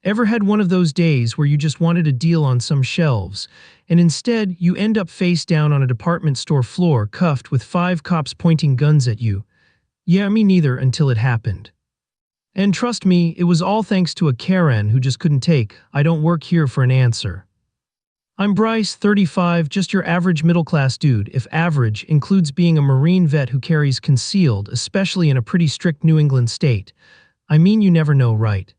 Ever had one of those days where you just wanted a deal on some shelves, and instead you end up face down on a department store floor cuffed with 5 cops pointing guns at you? Yeah, me neither until it happened. And trust me, it was all thanks to a Karen who just couldn't take, "I don't work here" for an answer. I'm Bryce, 35, just your average middle-class dude, if average includes being a Marine vet who carries concealed, especially in a pretty strict New England state. I mean, you never know, right?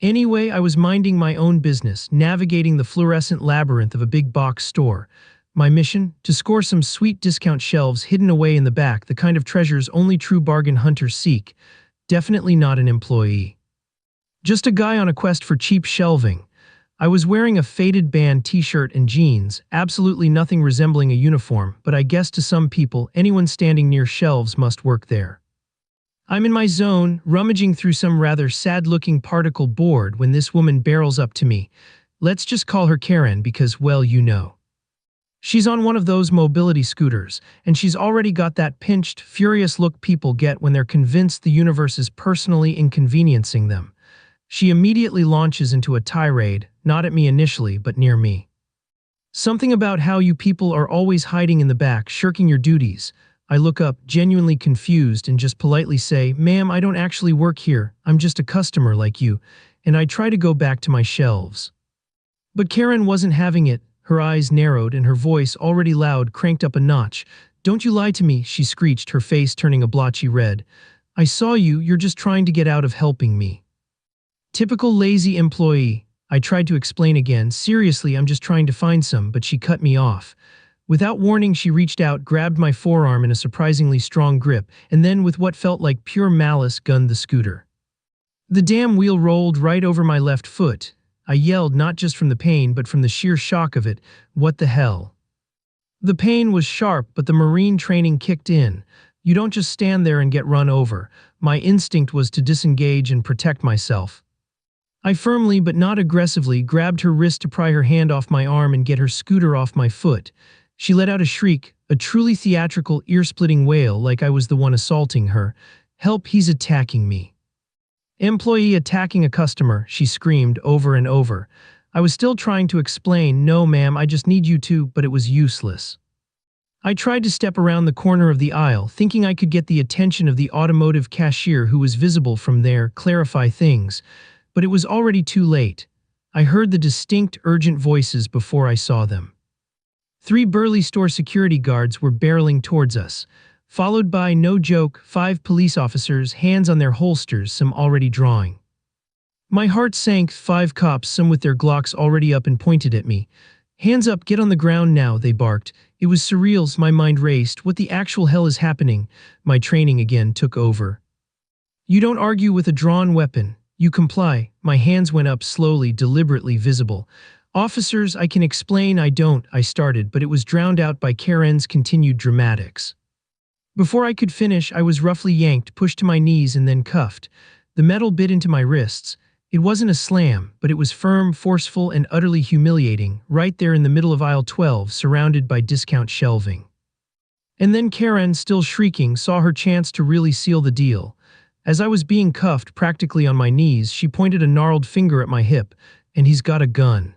Anyway, I was minding my own business, navigating the fluorescent labyrinth of a big box store. My mission? To score some sweet discount shelves hidden away in the back, the kind of treasures only true bargain hunters seek. Definitely not an employee. Just a guy on a quest for cheap shelving. I was wearing a faded band t-shirt and jeans, absolutely nothing resembling a uniform, but I guess to some people, anyone standing near shelves must work there. I'm in my zone, rummaging through some rather sad-looking particle board when this woman barrels up to me. Let's just call her Karen because, well, you know. She's on one of those mobility scooters, and she's already got that pinched, furious look people get when they're convinced the universe is personally inconveniencing them. She immediately launches into a tirade, not at me initially, but near me. Something about how you people are always hiding in the back, shirking your duties. I look up, genuinely confused, and just politely say, "Ma'am, I don't actually work here, I'm just a customer like you," and I try to go back to my shelves. But Karen wasn't having it. Her eyes narrowed and her voice, already loud, cranked up a notch. "Don't you lie to me," she screeched, her face turning a blotchy red. "I saw you, you're just trying to get out of helping me." Typical lazy employee. I tried to explain again, "Seriously, I'm just trying to find some," but she cut me off. Without warning, she reached out, grabbed my forearm in a surprisingly strong grip, and then, with what felt like pure malice, gunned the scooter. The damn wheel rolled right over my left foot. I yelled, not just from the pain, but from the sheer shock of it. What the hell? The pain was sharp, but the Marine training kicked in. You don't just stand there and get run over. My instinct was to disengage and protect myself. I firmly, but not aggressively, grabbed her wrist to pry her hand off my arm and get her scooter off my foot. She let out a shriek, a truly theatrical, ear-splitting wail like I was the one assaulting her. "Help, he's attacking me." "Employee attacking a customer," she screamed over and over. I was still trying to explain, "No, ma'am, I just need you to," but it was useless. I tried to step around the corner of the aisle, thinking I could get the attention of the automotive cashier who was visible from there, clarify things, but it was already too late. I heard the distinct, urgent voices before I saw them. 3 burly store security guards were barreling towards us, followed by, no joke, 5 police officers, hands on their holsters, some already drawing. My heart sank. 5 cops, some with their Glocks already up and pointed at me. "Hands up, get on the ground now," they barked. It was surreal. My mind raced. What the actual hell is happening? My training again took over. You don't argue with a drawn weapon. You comply. My hands went up slowly, deliberately visible. "Officers, I can explain." I started, but it was drowned out by Karen's continued dramatics. Before I could finish, I was roughly yanked, pushed to my knees, and then cuffed. The metal bit into my wrists. It wasn't a slam, but it was firm, forceful, and utterly humiliating, right there in the middle of aisle 12, surrounded by discount shelving. And then Karen, still shrieking, saw her chance to really seal the deal. As I was being cuffed, practically on my knees, she pointed a gnarled finger at my hip. "And he's got a gun."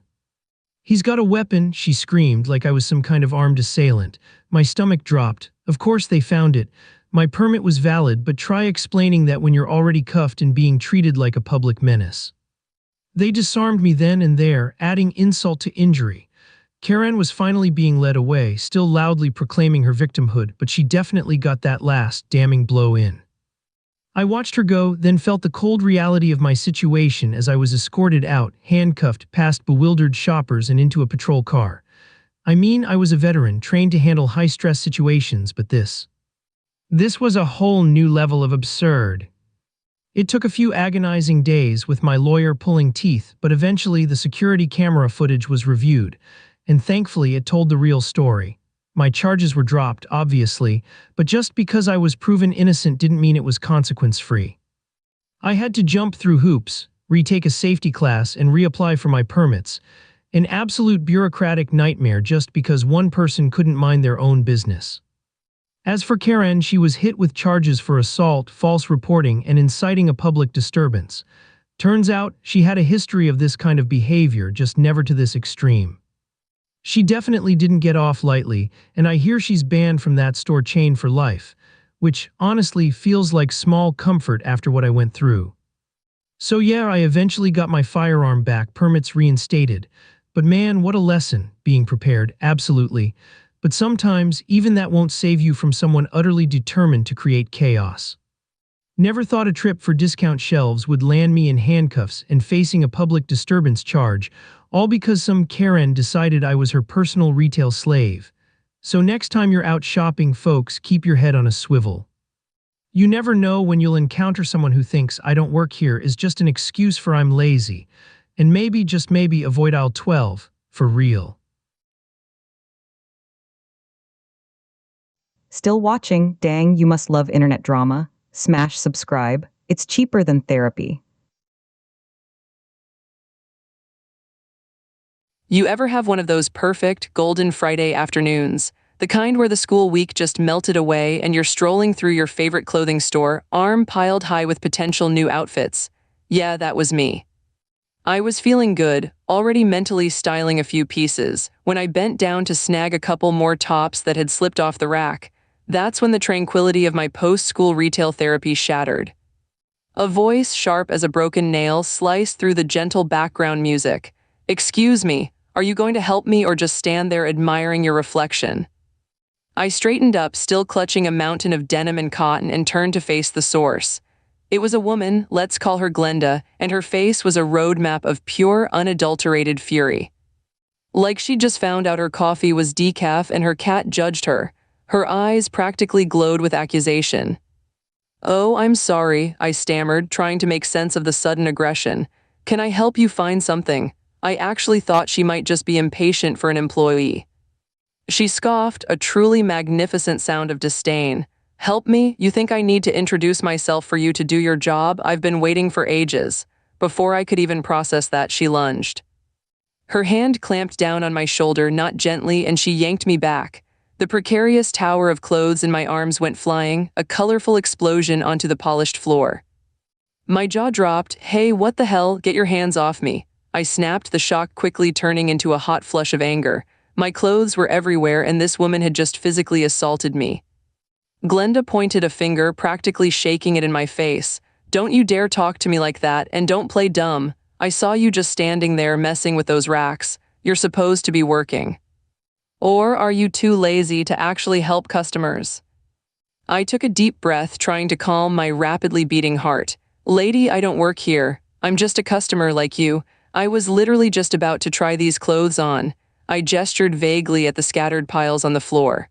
"He's got a weapon," she screamed like I was some kind of armed assailant. My stomach dropped. Of course they found it. My permit was valid, but try explaining that when you're already cuffed and being treated like a public menace. They disarmed me then and there, adding insult to injury. Karen was finally being led away, still loudly proclaiming her victimhood, but she definitely got that last damning blow in. I watched her go, then felt the cold reality of my situation as I was escorted out, handcuffed, past bewildered shoppers and into a patrol car. I mean, I was a veteran, trained to handle high-stress situations, but this was a whole new level of absurd. It took a few agonizing days with my lawyer pulling teeth, but eventually the security camera footage was reviewed, and thankfully it told the real story. My charges were dropped, obviously, but just because I was proven innocent didn't mean it was consequence-free. I had to jump through hoops, retake a safety class, and reapply for my permits. An absolute bureaucratic nightmare just because one person couldn't mind their own business. As for Karen, she was hit with charges for assault, false reporting, and inciting a public disturbance. Turns out, she had a history of this kind of behavior, just never to this extreme. She definitely didn't get off lightly, and I hear she's banned from that store chain for life, which honestly feels like small comfort after what I went through. So yeah, I eventually got my firearm back, permits reinstated. But man, what a lesson, being prepared, absolutely. But sometimes, even that won't save you from someone utterly determined to create chaos. Never thought a trip for discount shelves would land me in handcuffs and facing a public disturbance charge, all because some Karen decided I was her personal retail slave. So next time you're out shopping, folks, keep your head on a swivel. You never know when you'll encounter someone who thinks "I don't work here" is just an excuse for "I'm lazy." And maybe, just maybe, avoid aisle 12, for real. Still watching? Dang, you must love internet drama. Smash subscribe. It's cheaper than therapy. You ever have one of those perfect, golden Friday afternoons? The kind where the school week just melted away and you're strolling through your favorite clothing store, arm piled high with potential new outfits. Yeah, that was me. I was feeling good, already mentally styling a few pieces, when I bent down to snag a couple more tops that had slipped off the rack. That's when the tranquility of my post-school retail therapy shattered. A voice sharp as a broken nail sliced through the gentle background music. "Excuse me, are you going to help me or just stand there admiring your reflection?" I straightened up, still clutching a mountain of denim and cotton, and turned to face the source. It was a woman, let's call her Glenda, and her face was a roadmap of pure, unadulterated fury. Like she'd just found out her coffee was decaf and her cat judged her. Her eyes practically glowed with accusation. "Oh, I'm sorry," I stammered, trying to make sense of the sudden aggression. "Can I help you find something?" I actually thought she might just be impatient for an employee. She scoffed, a truly magnificent sound of disdain. "Help me? You think I need to introduce myself for you to do your job? I've been waiting for ages." Before I could even process that, she lunged. Her hand clamped down on my shoulder, not gently, and she yanked me back. The precarious tower of clothes in my arms went flying, a colorful explosion onto the polished floor. My jaw dropped. "Hey, what the hell? Get your hands off me." I snapped, the shock quickly turning into a hot flush of anger. My clothes were everywhere, and this woman had just physically assaulted me. Glenda pointed a finger, practically shaking it in my face. "Don't you dare talk to me like that, and don't play dumb. I saw you just standing there messing with those racks. You're supposed to be working. Or are you too lazy to actually help customers?" I took a deep breath, trying to calm my rapidly beating heart. "Lady, I don't work here. I'm just a customer like you. I was literally just about to try these clothes on." I gestured vaguely at the scattered piles on the floor.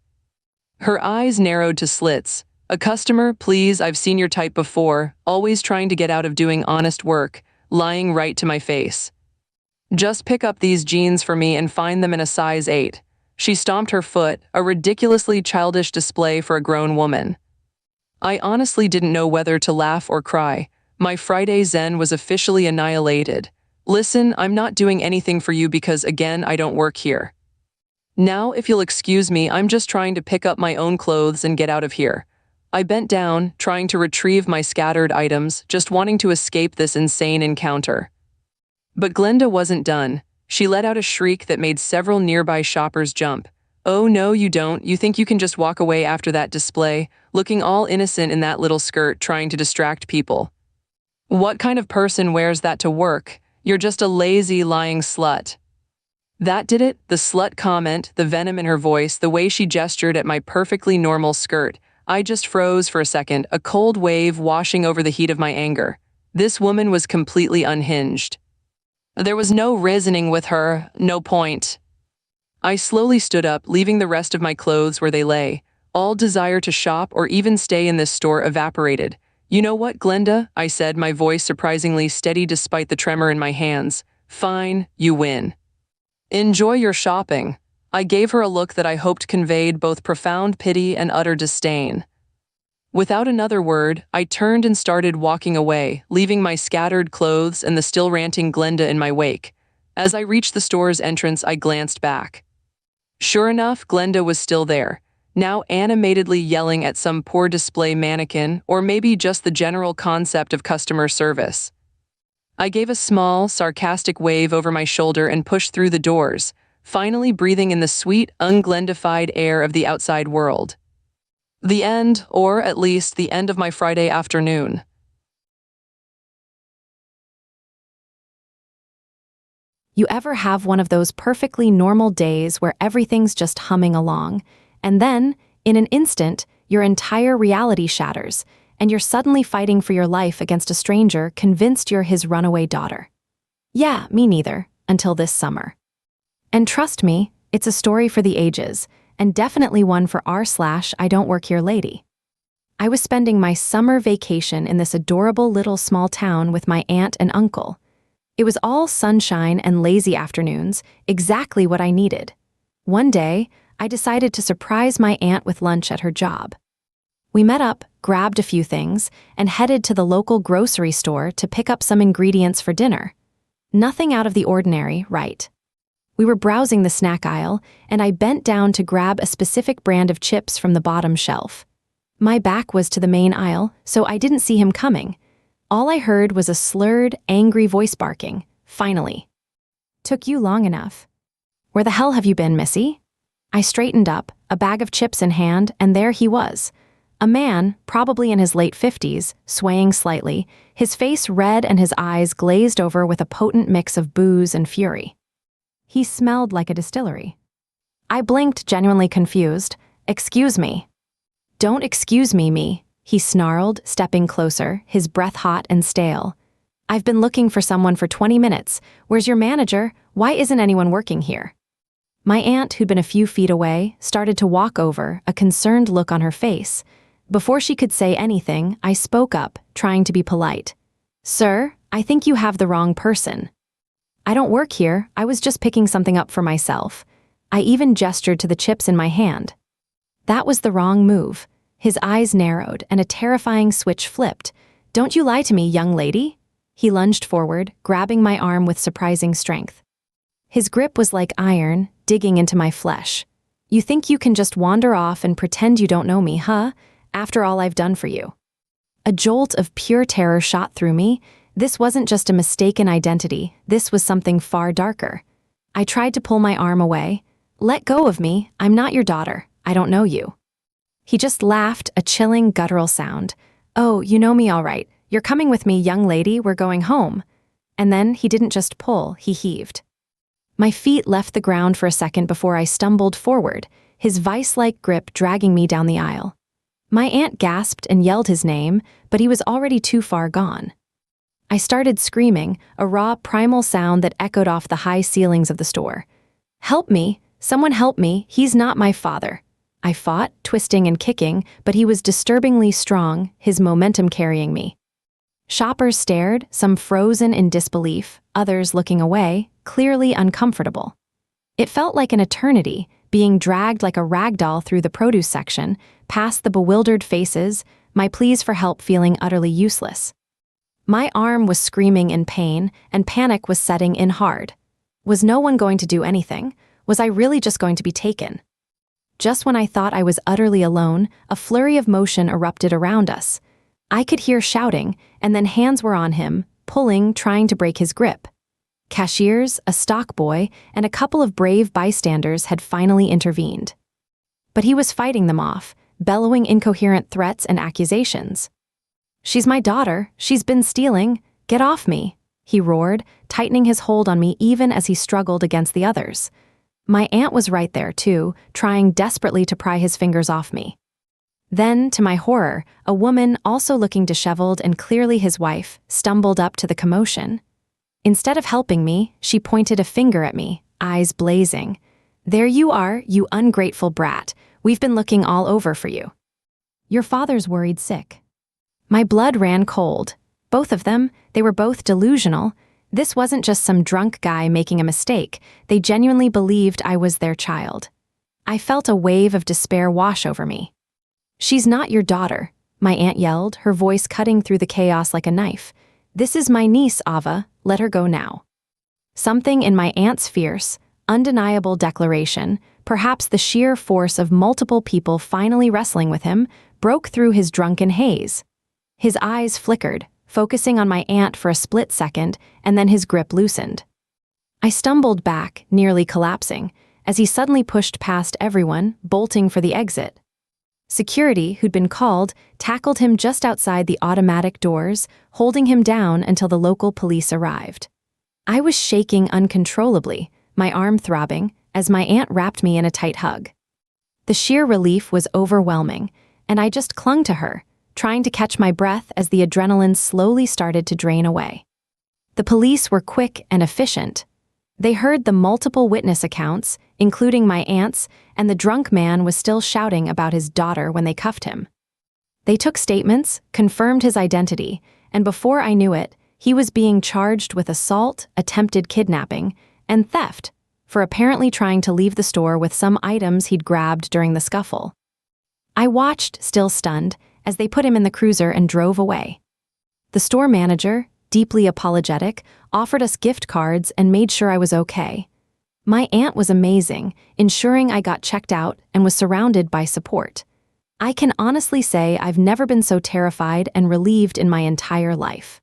Her eyes narrowed to slits. "A customer, please? I've seen your type before, always trying to get out of doing honest work, lying right to my face. Just pick up these jeans for me and find them in a size 8. She stomped her foot, a ridiculously childish display for a grown woman. I honestly didn't know whether to laugh or cry. My Friday zen was officially annihilated. "Listen, I'm not doing anything for you because, again, I don't work here. Now, if you'll excuse me, I'm just trying to pick up my own clothes and get out of here." I bent down, trying to retrieve my scattered items, just wanting to escape this insane encounter. But Glenda wasn't done. She let out a shriek that made several nearby shoppers jump. "Oh no, you don't. You think you can just walk away after that display, looking all innocent in that little skirt, trying to distract people? What kind of person wears that to work? You're just a lazy, lying slut." That did it, the slut comment, the venom in her voice, the way she gestured at my perfectly normal skirt. I just froze for a second, a cold wave washing over the heat of my anger. This woman was completely unhinged. There was no reasoning with her, no point. I slowly stood up, leaving the rest of my clothes where they lay. All desire to shop or even stay in this store evaporated. "You know what, Glenda?" I said, my voice surprisingly steady despite the tremor in my hands. "Fine, you win. Enjoy your shopping." I gave her a look that I hoped conveyed both profound pity and utter disdain. Without another word, I turned and started walking away, leaving my scattered clothes and the still ranting Glenda in my wake. As I reached the store's entrance, I glanced back. Sure enough, Glenda was still there, now animatedly yelling at some poor display mannequin, or maybe just the general concept of customer service. I gave a small, sarcastic wave over my shoulder and pushed through the doors, finally breathing in the sweet, unglendified air of the outside world. The end, or at least the end of my Friday afternoon. You ever have one of those perfectly normal days where everything's just humming along, and then, in an instant, your entire reality shatters, and you're suddenly fighting for your life against a stranger convinced you're his runaway daughter? Yeah, me neither, until this summer. And trust me, it's a story for the ages, and definitely one for r/IDontWorkHereLady. I was spending my summer vacation in this adorable little small town with my aunt and uncle. It was all sunshine and lazy afternoons, exactly what I needed. One day, I decided to surprise my aunt with lunch at her job. We met up, grabbed a few things, and headed to the local grocery store to pick up some ingredients for dinner. Nothing out of the ordinary, right? We were browsing the snack aisle, and I bent down to grab a specific brand of chips from the bottom shelf. My back was to the main aisle, so I didn't see him coming. All I heard was a slurred, angry voice barking. Finally. Took you long enough. Where the hell have you been, Missy? I straightened up, a bag of chips in hand, and there he was. A man, probably in his late 50s, swaying slightly, his face red and his eyes glazed over with a potent mix of booze and fury. He smelled like a distillery. I blinked, genuinely confused. Excuse me. Don't excuse me, he snarled, stepping closer, his breath hot and stale. I've been looking for someone for 20 minutes. Where's your manager? Why isn't anyone working here? My aunt, who'd been a few feet away, started to walk over, a concerned look on her face. Before she could say anything, I spoke up, trying to be polite. Sir, I think you have the wrong person. I don't work here, I was just picking something up for myself. I even gestured to the chips in my hand. That was the wrong move. His eyes narrowed, and a terrifying switch flipped. Don't you lie to me, young lady? He lunged forward, grabbing my arm with surprising strength. His grip was like iron, digging into my flesh. You think you can just wander off and pretend you don't know me, huh? After all I've done for you. A jolt of pure terror shot through me. This wasn't just a mistaken identity, this was something far darker. I tried to pull my arm away. Let go of me, I'm not your daughter, I don't know you. He just laughed, a chilling, guttural sound. Oh, you know me all right. You're coming with me, young lady, we're going home. And then he didn't just pull, he heaved. My feet left the ground for a second before I stumbled forward, his vice-like grip dragging me down the aisle. My aunt gasped and yelled his name, but he was already too far gone. I started screaming, a raw, primal sound that echoed off the high ceilings of the store. Help me, someone help me, he's not my father. I fought, twisting and kicking, but he was disturbingly strong, his momentum carrying me. Shoppers stared, some frozen in disbelief, others looking away, clearly uncomfortable. It felt like an eternity, being dragged like a rag doll through the produce section, past the bewildered faces, my pleas for help feeling utterly useless. My arm was screaming in pain, and panic was setting in hard. Was no one going to do anything? Was I really just going to be taken? Just when I thought I was utterly alone, a flurry of motion erupted around us. I could hear shouting, and then hands were on him, pulling, trying to break his grip. Cashiers, a stock boy, and a couple of brave bystanders had finally intervened. But he was fighting them off, bellowing incoherent threats and accusations. She's my daughter, she's been stealing, get off me, he roared, tightening his hold on me even as he struggled against the others. My aunt was right there, too, trying desperately to pry his fingers off me. Then, to my horror, a woman, also looking disheveled and clearly his wife, stumbled up to the commotion. Instead of helping me, she pointed a finger at me, eyes blazing. There you are, you ungrateful brat. We've been looking all over for you. Your father's worried sick. My blood ran cold. Both of them, they were both delusional. This wasn't just some drunk guy making a mistake. They genuinely believed I was their child. I felt a wave of despair wash over me. She's not your daughter, my aunt yelled, her voice cutting through the chaos like a knife. This is my niece, Ava. Let her go now. Something in my aunt's fierce, undeniable declaration, perhaps the sheer force of multiple people finally wrestling with him, broke through his drunken haze. His eyes flickered, focusing on my aunt for a split second, and then his grip loosened. I stumbled back, nearly collapsing, as he suddenly pushed past everyone, bolting for the exit. Security, who'd been called, tackled him just outside the automatic doors, holding him down until the local police arrived. I was shaking uncontrollably, my arm throbbing, as my aunt wrapped me in a tight hug. The sheer relief was overwhelming, and I just clung to her, trying to catch my breath as the adrenaline slowly started to drain away. The police were quick and efficient. They heard the multiple witness accounts, including my aunt's, and the drunk man was still shouting about his daughter when they cuffed him. They took statements, confirmed his identity, and before I knew it, he was being charged with assault, attempted kidnapping, and theft for apparently trying to leave the store with some items he'd grabbed during the scuffle. I watched, still stunned, as they put him in the cruiser and drove away. The store manager, deeply apologetic, offered us gift cards and made sure I was okay. My aunt was amazing, ensuring I got checked out and was surrounded by support. I can honestly say I've never been so terrified and relieved in my entire life.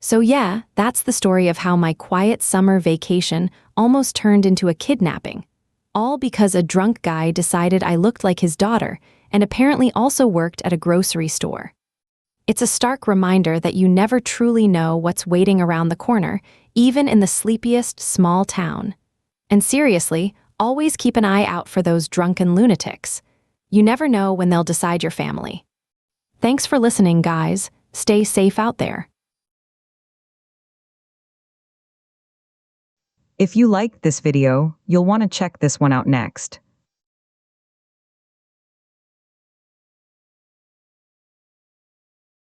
So yeah, that's the story of how my quiet summer vacation almost turned into a kidnapping, all because a drunk guy decided I looked like his daughter and apparently also worked at a grocery store. It's a stark reminder that you never truly know what's waiting around the corner, even in the sleepiest small town. And seriously, always keep an eye out for those drunken lunatics. You never know when they'll decide your family. Thanks for listening, guys. Stay safe out there. If you liked this video, you'll want to check this one out next.